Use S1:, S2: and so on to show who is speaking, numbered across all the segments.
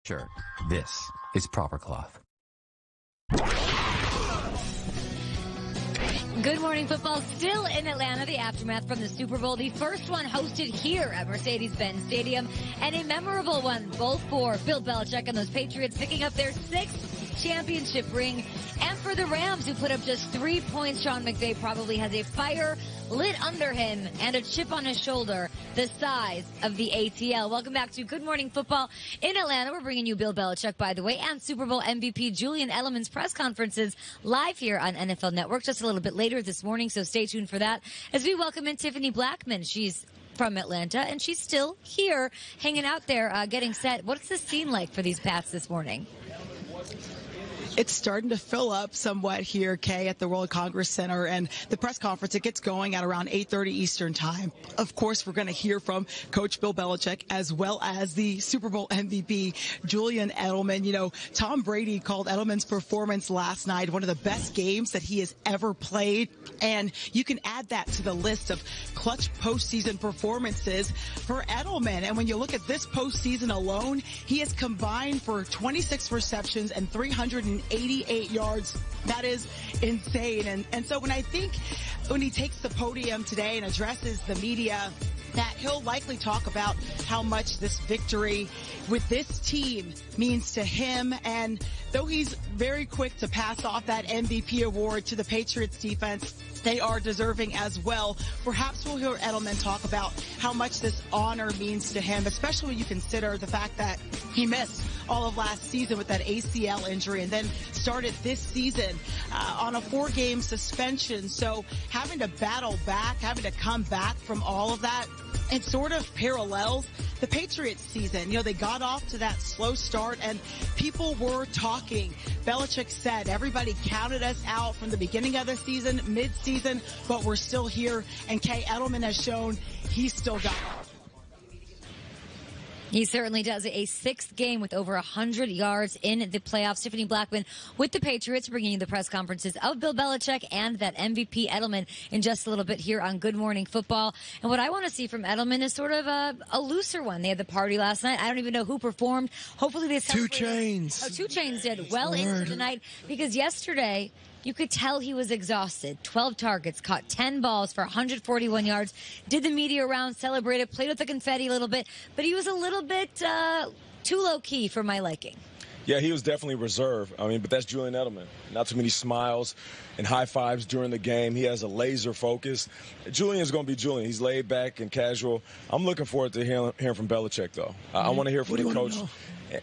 S1: Sure, this is proper cloth.
S2: Good morning, football. Still in Atlanta, the aftermath from the Super Bowl. The first one hosted here at Mercedes-Benz Stadium, and a memorable one, both for Bill Belichick and those Patriots picking up their 6th championship ring. And for the Rams, who put up just 3 points, Sean McVay probably has a fire lit under him and a chip on his shoulder the size of the ATL. Welcome back to Good Morning Football in Atlanta. We're bringing you Bill Belichick, by the way, and Super Bowl MVP Julian Edelman's press conferences live here on NFL Network just a little bit later this morning, so stay tuned for that. As we welcome in Tiffany Blackman, she's from Atlanta, and she's still here hanging out there getting set. What's the scene like for these Pats this morning?
S3: It's starting to fill up somewhat here, Kay, at the World Congress Center, and the press conference, it gets going at around 8:30 Eastern time. Of course, we're going to hear from Coach Bill Belichick as well as the Super Bowl MVP, Julian Edelman. You know, Tom Brady called Edelman's performance last night one of the best games that he has ever played, and you can add that to the list of clutch postseason performances for Edelman. And when you look at this postseason alone, he has combined for 26 receptions and 388 yards. That is insane. And so when he takes the podium today and addresses the media, that he'll likely talk about how much this victory with this team means to him. And though he's very quick to pass off that MVP award to the Patriots defense, they are deserving as well. Perhaps we'll hear Edelman talk about how much this honor means to him, especially when you consider the fact that he missed all of last season with that ACL injury and then started this season on a 4-game suspension. So having to battle back, having to come back from all of that, it sort of parallels the Patriots season. You know, they got off to that slow start and people were talking. Belichick said everybody counted us out from the beginning of the season, mid-season, but we're still here. And Kay, Edelman has shown he's still got it.
S2: He certainly does. A 6th game with over 100 yards in the playoffs. Tiffany Blackman with the Patriots, bringing you the press conferences of Bill Belichick and that MVP Edelman in just a little bit here on Good Morning Football. And what I want to see from Edelman is sort of a looser one. They had the party last night. I don't even know who performed. Hopefully they celebrated.
S4: 2 Chainz.
S2: Oh, 2 Chainz did well into the night, because yesterday you could tell he was exhausted. 12 targets, caught 10 balls for 141 yards, did the media round, celebrated, played with the confetti a little bit, but he was a little bit too low-key for my liking.
S5: Yeah, he was definitely reserved. But that's Julian Edelman. Not too many smiles and high fives during the game. He has a laser focus. Julian's going to be Julian. He's laid back and casual. I'm looking forward to hearing from Belichick, though. I want to hear from the coach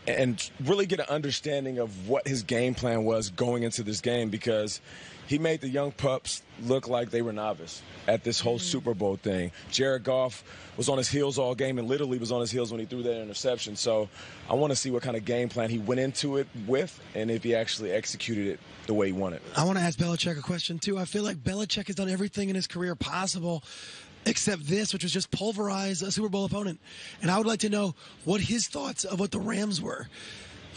S5: and really get an understanding of what his game plan was going into this game, because he made the young pups look like they were novice at this whole Super Bowl thing. Jared Goff was on his heels all game and literally was on his heels when he threw that interception. So I want to see what kind of game plan he went into it with and if he actually executed it the way he wanted.
S4: I want to ask Belichick a question, too. I feel like Belichick has done everything in his career possible except this, which was just pulverize a Super Bowl opponent. And I would like to know what his thoughts of what the Rams were.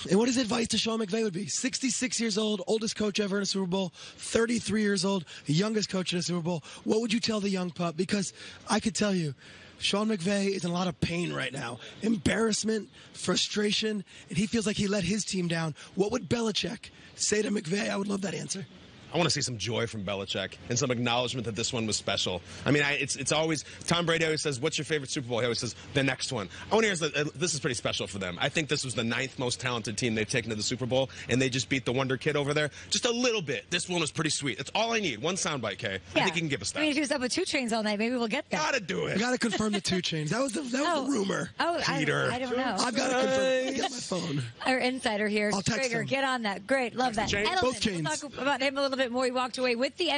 S4: And what his advice to Sean McVay would be. 66 years old, oldest coach ever in a Super Bowl, 33 years old, youngest coach in a Super Bowl. What would you tell the young pup? Because I could tell you, Sean McVay is in a lot of pain right now. Embarrassment, frustration, and he feels like he let his team down. What would Belichick say to McVay? I would love that answer.
S6: I want to see some joy from Belichick and some acknowledgement that this one was special. It's always, Tom Brady always says, what's your favorite Super Bowl? He always says, the next one. I want to hear this is pretty special for them. I think this was the 9th most talented team they've taken to the Super Bowl, and they just beat the Wonder Kid over there just a little bit. This one was pretty sweet. That's all I need. One soundbite, Kay. Yeah. I think you can give us that.
S2: If you stop with 2 Chainz all night, maybe we'll get that.
S6: Gotta do it.
S4: I gotta confirm the 2 Chainz. That was the rumor.
S2: Oh,
S6: Peter.
S2: I don't know.
S4: I've got to confirm. Get my phone.
S2: Our insider here,
S4: I'll text
S2: Trigger,
S4: him.
S2: get on that. Great, love that.
S4: Both
S2: Edelman,
S4: Chainz.
S2: we'll talk about him a little bit more. He walked away with the